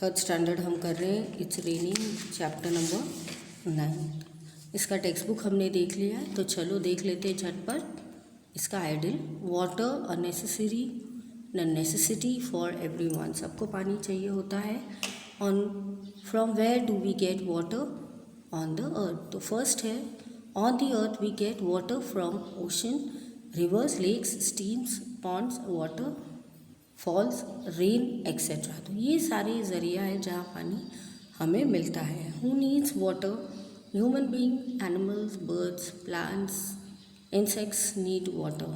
Third standard हम कर रहे हैं। It's raining chapter number 9। इसका टेक्स्ट बुक हमने देख लिया है, तो चलो देख लेते हैं झटपट इसका ideal. Water a necessity for everyone, सबको पानी चाहिए होता है। On from where do we get water? On the earth. तो फर्स्ट है on the earth we get water from ocean, rivers, lakes, streams, ponds, waterfalls, rain etcetera. तो ये सारे ज़रिया है जहाँ पानी हमें मिलता है। Who needs water? Human being, animals, birds, plants, insects need water.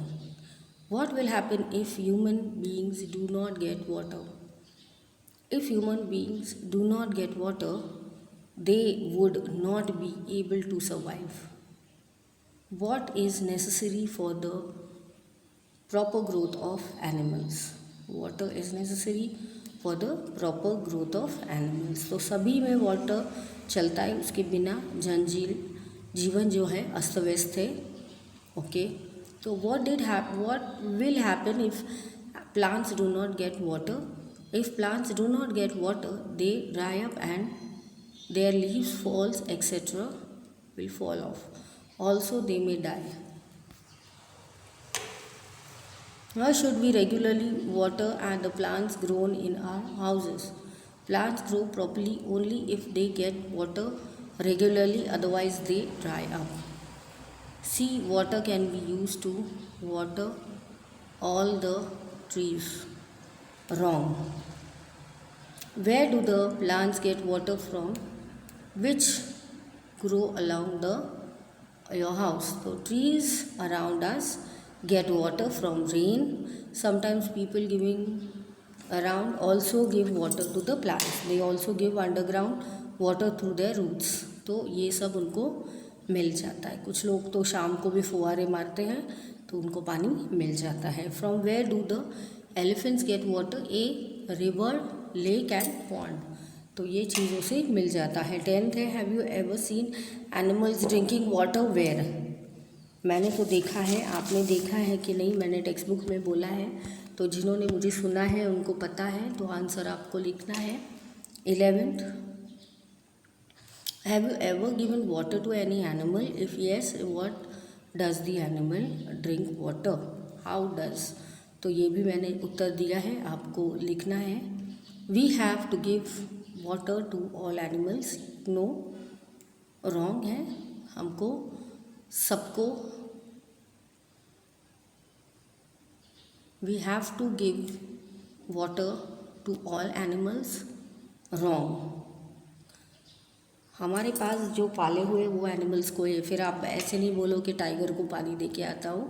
What will happen if human beings do not get water? If human beings do not get water, they would not be able to survive. What is necessary for the proper growth of animals? Water is necessary for the proper growth of animals. तो सभी में water चलता है, उसके बिना जीवन जो है अस्त व्यस्त है। Okay, so what will happen if plants do not get water? If plants do not get water, they dry up and their leaves, falls, etc. will fall off. Also, they may die. Why should we regularly water and the plants grown in our houses? Plants grow properly only if they get water regularly, otherwise they dry up. See, water can be used to water all the trees. Wrong. Where do the plants get water from? Which grow along your house? So trees around us get water from rain. Sometimes people giving around also give water to the plants. They also give underground water through their roots. तो ये सब उनको मिल जाता है। कुछ लोग तो शाम को भी फुहारे मारते हैं तो उनको पानी मिल जाता है। From where do the elephants get water? A river, lake and pond. तो ये चीज़ों से मिल जाता है। 10th है, have you ever seen animals drinking water where? मैंने तो देखा है, आपने देखा है कि नहीं? मैंने टेक्स्ट बुक में बोला है, तो जिन्होंने मुझे सुना है उनको पता है, तो आंसर आपको लिखना है। 11th, have you ever given water to any animal? If yes, what does the animal drink water? How does? तो ये भी मैंने उत्तर दिया है, आपको लिखना है। We have to give water to all animals. No, wrong है। हमको सबको we have to give water to all animals. Wrong. हमारे पास जो पाले हुए वो एनिमल्स को है। फिर आप ऐसे नहीं बोलो कि टाइगर को पानी दे के आता हूँ,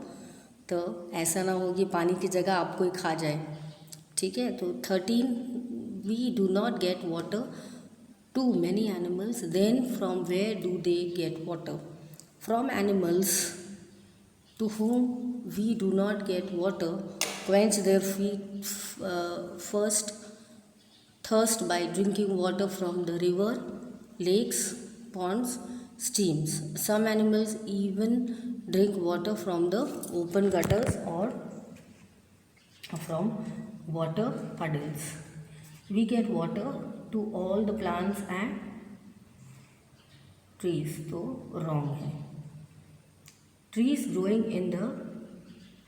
तो ऐसा ना हो कि पानी की जगह आपको ही खा जाए। ठीक है, तो 13, we do not get water to many animals, then from where do they get water? From animals to whom we do not get water quench their first thirst by drinking water from the river, lakes, ponds, streams. Some animals even drink water from the open gutters or from water puddles. We get water to all the plants and trees. तो wrong है। Trees growing in the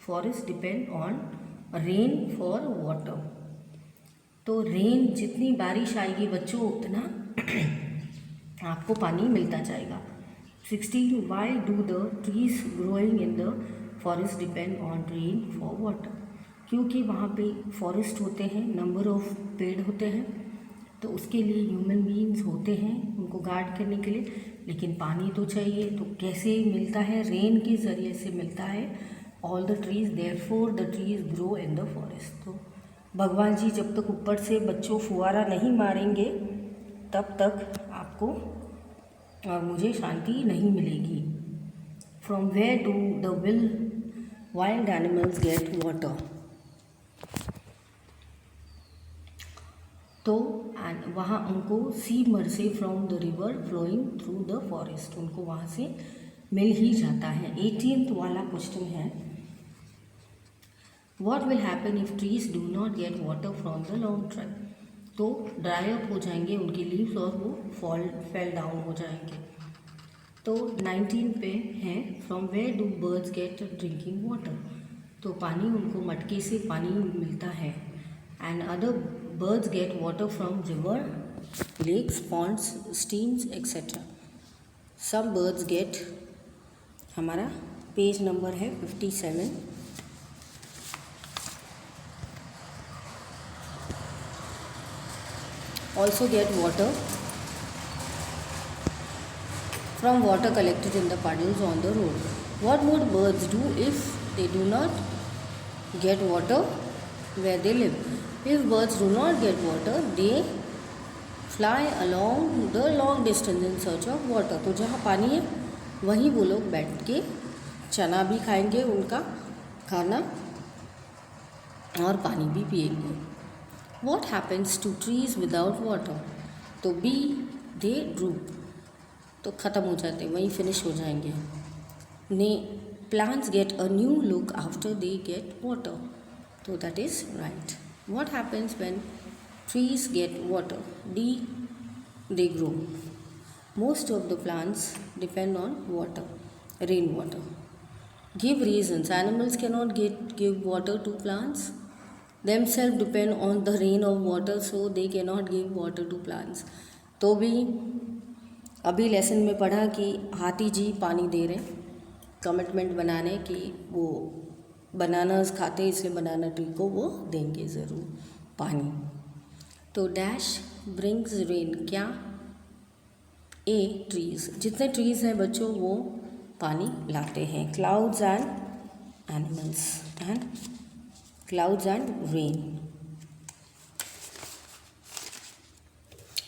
forest depend on rain for water. तो rain, जितनी बारिश आएगी बच्चों उतना आपको पानी मिलता जाएगा। 16, why do the trees growing in the forest depend on rain for water? क्योंकि वहाँ पे फॉरेस्ट होते हैं, नंबर ऑफ पेड़ होते हैं, तो उसके लिए ह्यूमन बीइंग्स होते हैं उनको गार्ड करने के लिए, लेकिन पानी तो चाहिए। तो कैसे मिलता है? रेन के ज़रिए से मिलता है। All the trees, therefore the trees grow in the forest. तो भगवान जी जब तक ऊपर से बच्चों फुहारा नहीं मारेंगे तब तक आपको और मुझे शांति नहीं मिलेगी। From where do the wild animals get water? तो वहाँ उनको सी मर्से from the river flowing through the forest, उनको वहाँ से मिल ही जाता है। 18th वाला क्वेश्चन है, What will happen if trees do not get water from the long tree? तो ड्राई अप हो जाएंगे उनकी लीव्स और वो फेल डाउन हो जाएंगे। तो 19 पे है from where do birds get drinking water. तो पानी उनको मटके से पानी मिलता है। And other birds get water from river, lakes, ponds, streams etcetera. Some birds get, हमारा पेज नंबर है 57। also get water from water collected in the puddles on the road. What would birds do if they do not get water where they live? If birds do not get water, they fly along the long distance in search of water. तो जहाँ पानी है वहीं वो लोग बैठ के चना भी खाएंगे, उनका खाना, और पानी भी पिएंगे। What happens to trees without water? तो B, they droop, तो ख़त्म हो जाते, वहीं फिनिश हो जाएंगे। ने plants get a new look after they get water, तो that is right. What happens when trees get water? D, they grow. Most of the plants depend on water, rainwater. Give reasons. Animals cannot give water to plants. Themselves depend on the rain of water, so they cannot give water to plants. तो भी अभी lesson में पढ़ा कि हाथी जी पानी दे रहे, commitment बनाने कि वो बनानास खाते, इसलिए बनाना ट्री को वो देंगे ज़रूर पानी। तो डैश ब्रिंग्स रेन, क्या? ए, ट्रीज। जितने ट्रीज़ हैं बच्चों वो पानी लाते हैं। Clouds and animals, and clouds and rain.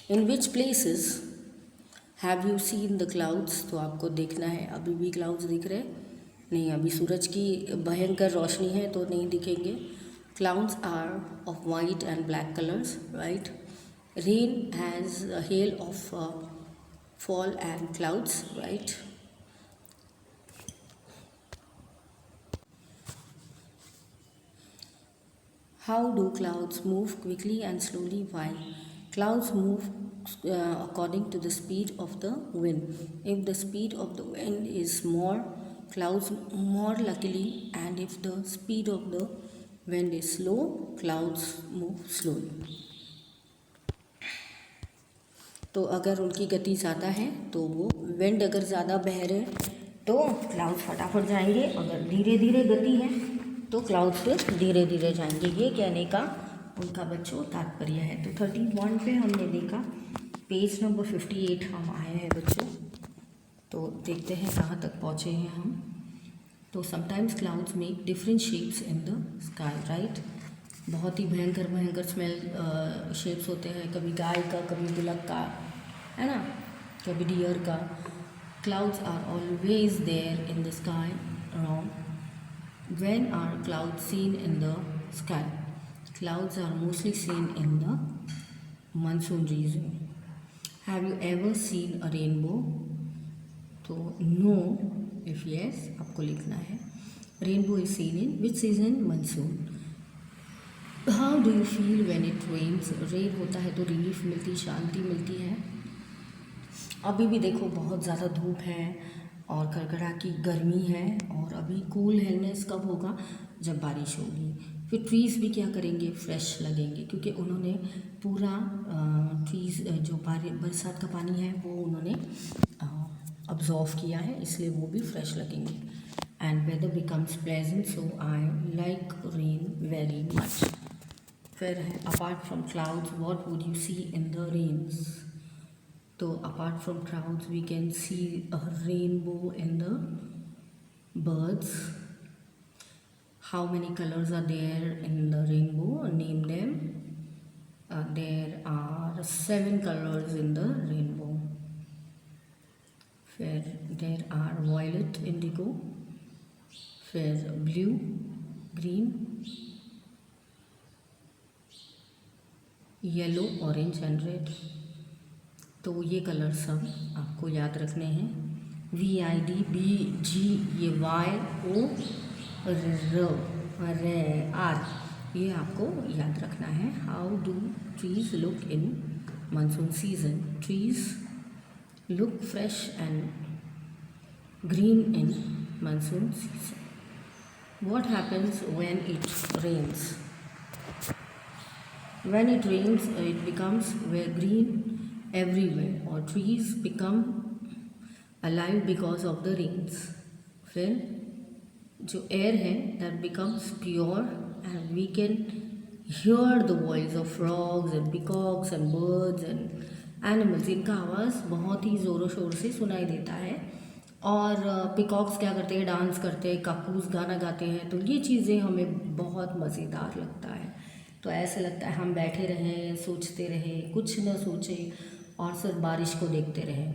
In which places have you seen the clouds? तो आपको देखना है। अभी भी क्लाउड्स दिख रहे नहीं, अभी सूरज की भयंकर रोशनी है तो नहीं दिखेंगे। Clouds are of white and black colors, right? Rain has a hail of fall and clouds, right? How do clouds move quickly and slowly? Why? Clouds move according to the speed of the wind. If the speed of the wind is more, clouds more luckily, and if the speed of the wind is slow, clouds move slowly. तो अगर उनकी गति ज़्यादा है तो वो wind अगर ज़्यादा बह रहे तो क्लाउड्स फटाफट जाएंगे, अगर धीरे धीरे गति है तो क्लाउड्स फिर धीरे धीरे जाएंगे। ये कहने का उनका बच्चों तात्पर्य है। तो 31 पे हमने देखा, पेज नंबर 58 हम आए हैं बच्चों। तो देखते हैं कहाँ तक पहुँचे हैं हम। तो sometimes clouds make different shapes in the sky, right? बहुत ही भयंकर भयंकर शेप्स होते हैं, कभी गाय का, कभी बुलक का, है ना, कभी डियर का। Clouds are always there in the sky around. When are clouds seen in the sky? Clouds are mostly seen in the monsoon region. Have you ever seen a rainbow? तो no, if yes, आपको लिखना है। Rainbow is seen in which season? Monsoon. How do you feel when it rains? Rain होता है तो relief मिलती, शांति मिलती है। अभी भी देखो बहुत ज़्यादा धूप है और कड़कड़ा की गर्मी है, और अभी कूल हेलनेस कब होगा? जब बारिश होगी। फिर ट्रीज़ भी क्या करेंगे? फ्रेश लगेंगे, क्योंकि उन्होंने पूरा ट्रीज़ जो बरसात का पानी है वो उन्होंने अब्जॉर्व किया है, इसलिए वो भी फ्रेश लगेंगे। And weather becomes pleasant, so I like rain very much. फिर है apart from clouds what would you see in the rains? तो apart from clouds we can see a rainbow in the birds. How many colors are there in the rainbow? Name them. There are 7 colors in the rainbow. There are violet, indigo, blue, green, yellow, orange and red. तो ये colour सब आपको याद रखने हैं। VID, BG, ये Y, O, R, ये आपको याद रखना है। How do trees look in monsoon season? Trees look fresh and green in monsoon season. What happens when it rains? When it rains, it becomes green everywhere, or trees become alive because of the rains. फिर जो air है that becomes pure and we can hear the voice of frogs and peacocks and birds and animals. इनका आवाज़ बहुत ही ज़ोरों शोर से सुनाई देता है। और पिकॉक्स क्या करते हैं, डांस करते हैं, कपूस गाना गाते हैं। तो ये चीज़ें हमें बहुत मज़ेदार लगता है। तो ऐसा लगता है हम बैठे रहें, सोचते रहें, कुछ न सोचें और सिर्फ बारिश को देखते रहें।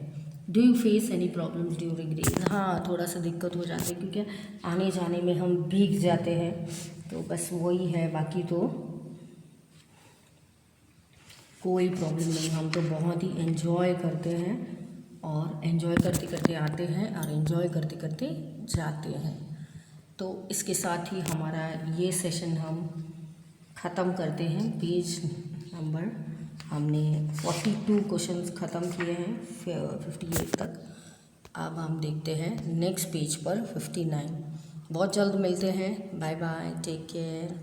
Do you face any problems during rain? हाँ, थोड़ा सा दिक्कत हो जाती है क्योंकि आने जाने में हम भीग जाते हैं। तो बस वही है, बाकी तो कोई प्रॉब्लम नहीं। हम तो बहुत ही एंजॉय करते हैं और एंजॉय करते करते आते हैं और एंजॉय करते करते जाते हैं। तो इसके साथ ही हमारा ये सेशन हम ख़त्म करते हैं। पेज नंबर हमने 42 क्वेश्चंस ख़त्म किए हैं 58 तक। अब हम देखते हैं नेक्स्ट पेज पर 59। बहुत जल्द मिलते हैं। Bye bye, take care.